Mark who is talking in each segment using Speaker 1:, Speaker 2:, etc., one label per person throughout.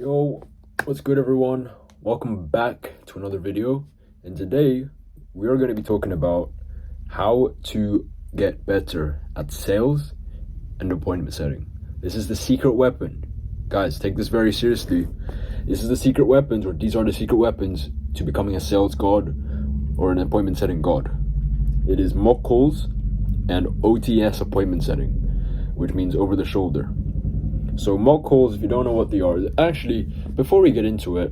Speaker 1: Yo, what's good everyone? Welcome back to another video. And today we are going to be talking about how to get better at sales and appointment setting. This is the secret weapon. Guys, take this very seriously. This is the secret weapons, or these are the secret weapons to becoming a sales god or an appointment setting god. It is mock calls and OTS appointment setting, which means over the shoulder. So mock calls, if you don't know what they are, actually, before we get into it,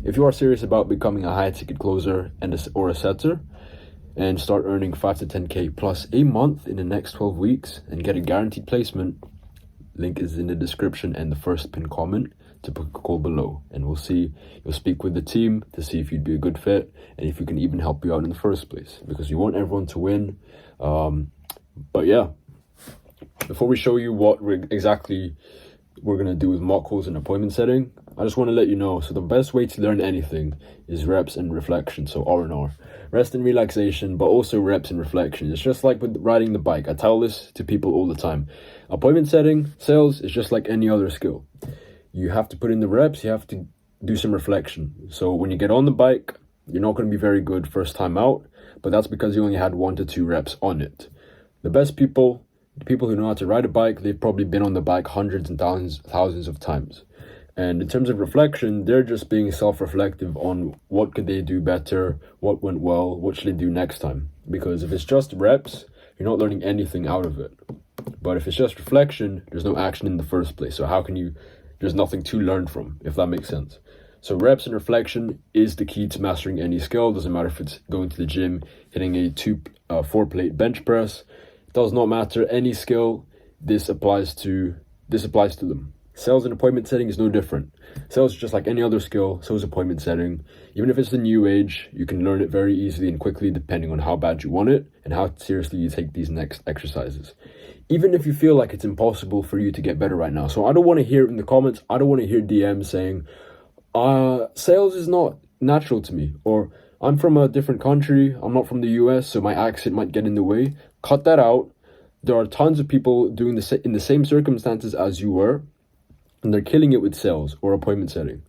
Speaker 1: if you are serious about becoming a high ticket closer or a setter and start earning 5 to 10k plus a month in the next 12 weeks and get a guaranteed placement, link is in the description and the first pinned comment to book a call below. And you'll speak with the team to see if you'd be a good fit and if we can even help you out in the first place, because you want everyone to win. But yeah, before we show you what exactly we're going to do with mock calls and appointment setting, I just want to let you know, so the best way to learn anything is reps and reflection, so R&R. Rest and relaxation, but also reps and reflection. It's just like with riding the bike. I tell this to people all the time. Appointment setting, sales, is just like any other skill. You have to put in the reps, you have to do some reflection. So when you get on the bike, you're not going to be very good first time out, but that's because you only had 1 to 2 reps on it. The best people, the people who know how to ride a bike, they've probably been on the bike hundreds and thousands of times. And in terms of reflection, they're just being self-reflective on what could they do better, what went well, what should they do next time. Because if it's just reps, you're not learning anything out of it. But if it's just reflection, there's no action in the first place. So there's nothing to learn from, if that makes sense. So reps and reflection is the key to mastering any skill. Doesn't matter if it's going to the gym, hitting a 4-plate bench press. Does not matter, any skill, this applies to them. Sales and appointment setting is no different. Sales is just like any other skill, so is appointment setting. Even if it's the new age, you can learn it very easily and quickly depending on how bad you want it and how seriously you take these next exercises. Even if you feel like it's impossible for you to get better right now. So I don't want to hear in the comments, I don't want to hear DMs saying, sales is not natural to me, or I'm from a different country, I'm not from the US, so my accent might get in the way. Cut that out. There are tons of people doing in the same circumstances as you were, and they're killing it with sales or appointment setting.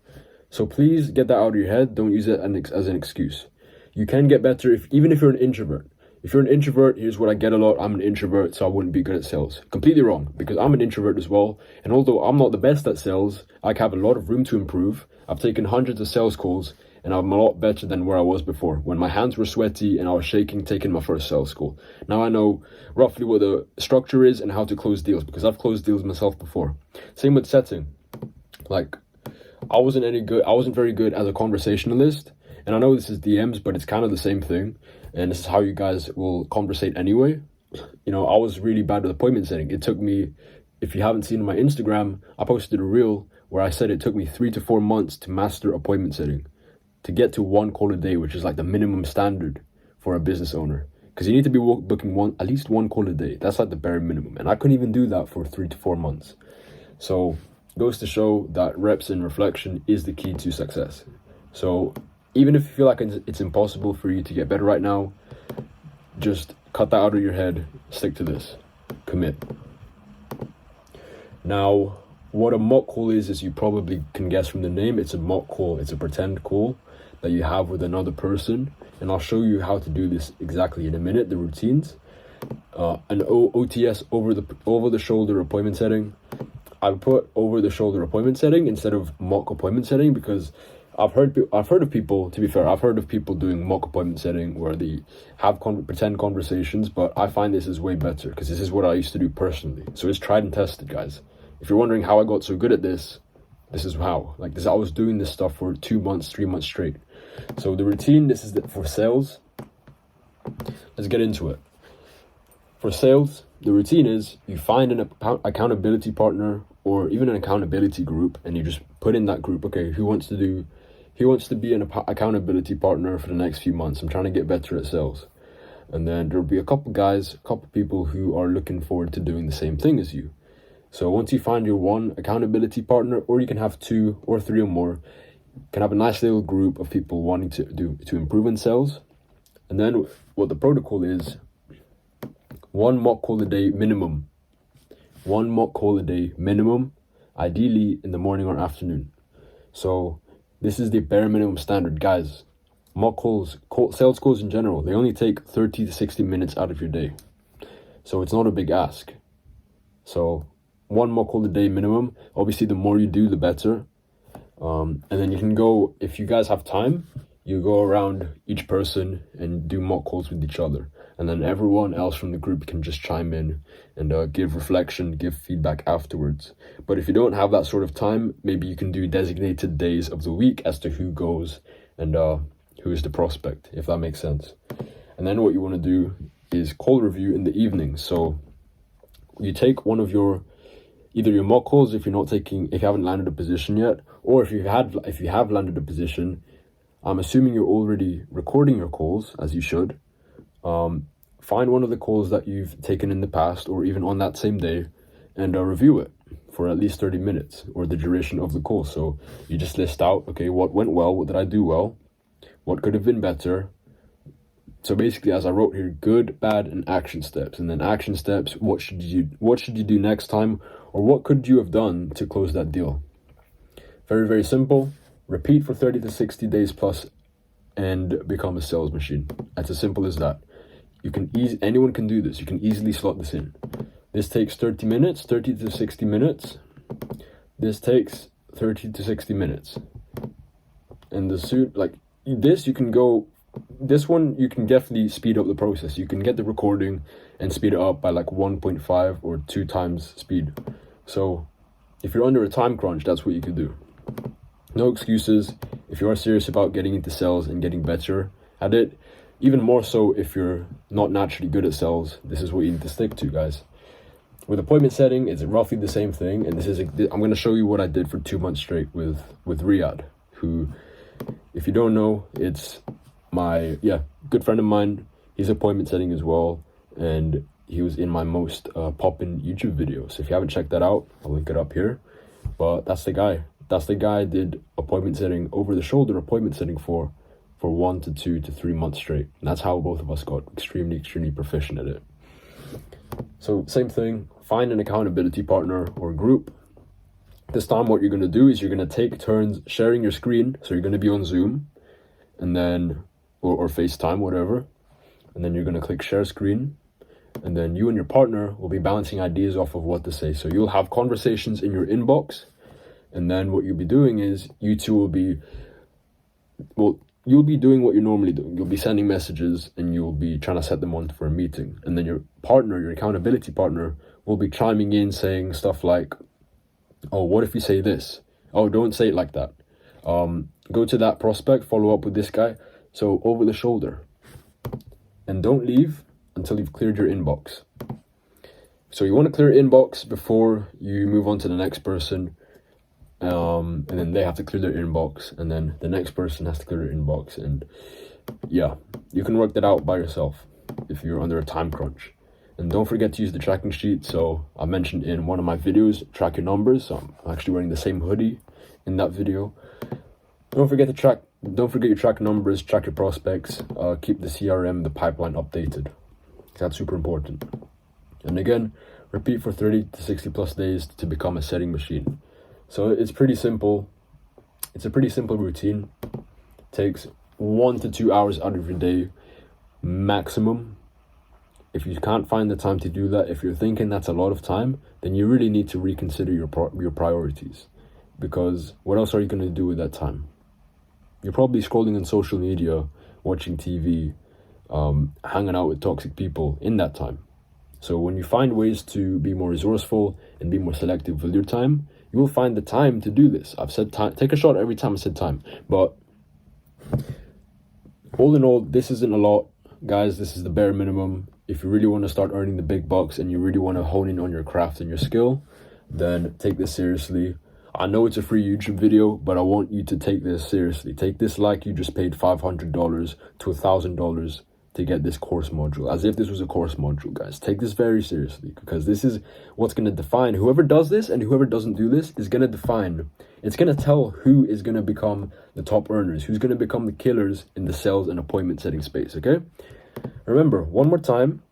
Speaker 1: So please get that out of your head. Don't use it as an excuse. You can get better even if you're an introvert. If you're an introvert, here's what I get a lot. I'm an introvert, so I wouldn't be good at sales. Completely wrong, because I'm an introvert as well. And although I'm not the best at sales, I have a lot of room to improve. I've taken hundreds of sales calls, and I'm a lot better than where I was before, when my hands were sweaty and I was shaking taking my first sales call. Now I know roughly what the structure is and how to close deals, because I've closed deals myself before. Same with setting. Like, I wasn't very good as a conversationalist, and I know this is DMs, but it's kind of the same thing, and this is how you guys will conversate anyway. You know, I was really bad with appointment setting. It took me, if you haven't seen my Instagram, I posted a reel where I said it took me 3 to 4 months to master appointment setting, to get to 1 call a day, which is like the minimum standard for a business owner. Because you need to be booking at least 1 call a day. That's like the bare minimum. And I couldn't even do that for 3 to 4 months. So it goes to show that reps and reflection is the key to success. So even if you feel like it's impossible for you to get better right now, just cut that out of your head. Stick to this. Commit. Now, what a mock call is, as you probably can guess from the name, it's a mock call. It's a pretend call that you have with another person. And I'll show you how to do this exactly in a minute, the routines. An OTS, over the shoulder appointment setting. I put over the shoulder appointment setting instead of mock appointment setting, because I've heard of people, to be fair, I've heard of people doing mock appointment setting where they have pretend conversations, but I find this is way better because this is what I used to do personally. So it's tried and tested, guys. If you're wondering how I got so good at this, this is how. Like this, I was doing this stuff for 2 months, 3 months straight. So the routine, this is for sales. Let's get into it. For sales, the routine is you find an accountability partner or even an accountability group, and you just put in that group, okay, who wants to be an accountability partner for the next few months? I'm trying to get better at sales. And then there'll be a couple people who are looking forward to doing the same thing as you. So once you find your one accountability partner, or you can have 2 or 3 or more, you can have a nice little group of people wanting to improve in sales. And then what the protocol is, 1 mock call a day minimum. 1 mock call a day minimum, ideally in the morning or afternoon. So this is the bare minimum standard, guys. Mock calls, sales calls in general, they only take 30 to 60 minutes out of your day. So it's not a big ask. So one mock call a day minimum. Obviously, the more you do, the better. And then you can go, if you guys have time, you go around each person and do mock calls with each other. And then everyone else from the group can just chime in and give reflection, give feedback afterwards. But if you don't have that sort of time, maybe you can do designated days of the week as to who goes and who is the prospect, if that makes sense. And then what you want to do is call review in the evening. So you take one of your, either your mock calls if you haven't landed a position yet, or if you have landed a position, I'm assuming you're already recording your calls, as you should. Find one of the calls that you've taken in the past or even on that same day and review it for at least 30 minutes or the duration of the call. So you just list out, okay, what went well, what did I do well, what could have been better. So basically, as I wrote here, good, bad, and action steps. And then action steps, what should you do next time, or what could you have done to close that deal? Very, very simple. Repeat for 30 to 60 days plus and become a sales machine. It's as simple as that. Anyone can do this. You can easily slot this in. This takes 30 to 60 minutes. This takes 30 to 60 minutes. And this one, you can definitely speed up the process. You can get the recording and speed it up by like 1.5 or 2 times speed. So if you're under a time crunch, that's what you could do. No excuses. If you are serious about getting into sales and getting better at it, even more so if you're not naturally good at sales, this is what you need to stick to, guys. With appointment setting, it's roughly the same thing. And I'm going to show you what I did for 2 months straight with Riyadh, who, if you don't know, it's my good friend of mine. He's appointment setting as well, and he was in my most poppin' YouTube video. So if you haven't checked that out, I'll link it up here. But that's the guy I did appointment setting, over the shoulder appointment setting for 1 to 2 to 3 months straight. And that's how both of us got extremely proficient at it. So same thing, find an accountability partner or group. This time what you're going to do is you're going to take turns sharing your screen. So you're going to be on Zoom and then or FaceTime, whatever, and then you're going to click share screen, and then you and your partner will be bouncing ideas off of what to say. So you'll have conversations in your inbox, and then what you'll be doing is you two will be you'll be doing what you normally do. You'll be sending messages and you'll be trying to set them on for a meeting, and then your partner, your accountability partner, will be chiming in saying stuff like, oh, what if you say this? Oh, don't say it like that. Go to that prospect, follow up with this guy. So over the shoulder, and don't leave until you've cleared your inbox. So you want to clear inbox before you move on to the next person, and then they have to clear their inbox, and then the next person has to clear their inbox. And yeah, you can work that out by yourself if you're under a time crunch. And don't forget to use the tracking sheet. So I mentioned in one of my videos, track your numbers. So I'm actually wearing the same hoodie in that video. Don't forget your track numbers, track your prospects, keep the CRM, the pipeline updated. That's super important. And again, repeat for 30 to 60 plus days to become a setting machine. So it's pretty simple. It's a pretty simple routine. It takes 1 to 2 hours out of your day maximum. If you can't find the time to do that, if you're thinking that's a lot of time, then you really need to reconsider your priorities. Because what else are you going to do with that time? You're probably scrolling on social media, watching TV, hanging out with toxic people in that time. So when you find ways to be more resourceful and be more selective with your time, you will find the time to do this. I've said time, take a shot every time I said time. But all in all, this isn't a lot. Guys, this is the bare minimum. If you really want to start earning the big bucks and you really want to hone in on your craft and your skill, then take this seriously. I know it's a free YouTube video, but I want you to take this seriously. Take this like you just paid $500 to $1,000 to get this course module, as if this was a course module, guys. Take this very seriously, because this is what's going to define whoever does this, and whoever doesn't do this is going to define. It's going to tell who is going to become the top earners, who's going to become the killers in the sales and appointment setting space, okay? Remember, one more time,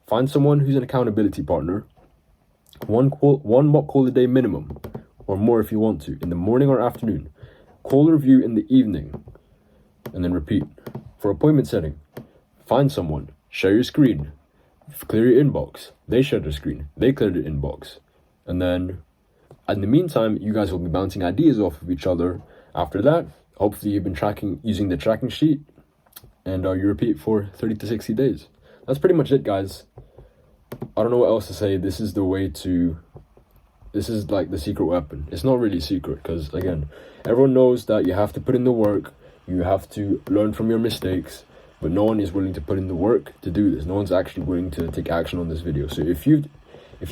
Speaker 1: find someone who's an accountability partner. One mock call a day minimum. or more if you want to, in the morning or afternoon. Call review in the evening, and then repeat. For appointment setting, find someone, share your screen, clear your inbox. They share their screen, they clear their inbox. And then, in the meantime, you guys will be bouncing ideas off of each other. After that, hopefully you've been using the tracking sheet, and you repeat for 30 to 60 days. That's pretty much it, guys. I don't know what else to say. This is like the secret weapon. It's not really secret because, again, everyone knows that you have to put in the work, you have to learn from your mistakes, but no one is willing to put in the work to do this. No one's actually willing to take action on this video. So if you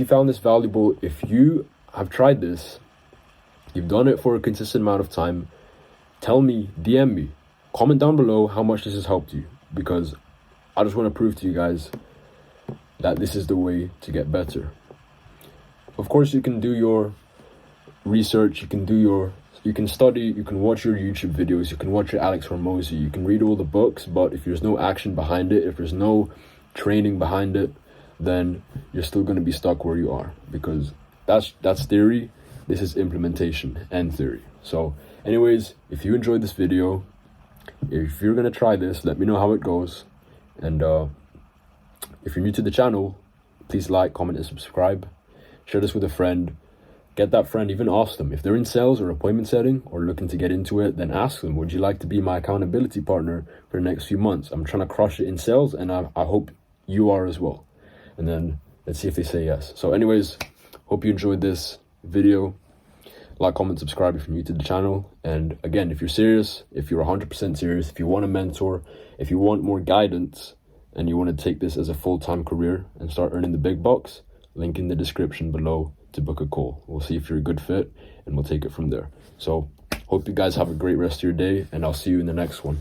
Speaker 1: found this valuable, if you have tried this, you've done it for a consistent amount of time, tell me, DM me, comment down below how much this has helped you, because I just want to prove to you guys that this is the way to get better. Of course, you can do your research, you can study, you can watch your YouTube videos, you can watch your Alex Hormozi, you can read all the books, but if there's no action behind it, if there's no training behind it, then you're still going to be stuck where you are, because that's theory. This is implementation and theory. So anyways, if you enjoyed this video, if you're going to try this, let me know how it goes. And if you're new to the channel, please like, comment, and subscribe. Share this with a friend. Get that friend, even ask them. If they're in sales or appointment setting or looking to get into it, then ask them, would you like to be my accountability partner for the next few months? I'm trying to crush it in sales, and I hope you are as well. And then let's see if they say yes. So anyways, hope you enjoyed this video. Like, comment, subscribe if you're new to the channel. And again, if you're serious, if you're 100% serious, if you want a mentor, if you want more guidance, and you want to take this as a full-time career and start earning the big bucks, link in the description below to book a call. We'll see if you're a good fit, and we'll take it from there. So hope you guys have a great rest of your day, and I'll see you in the next one.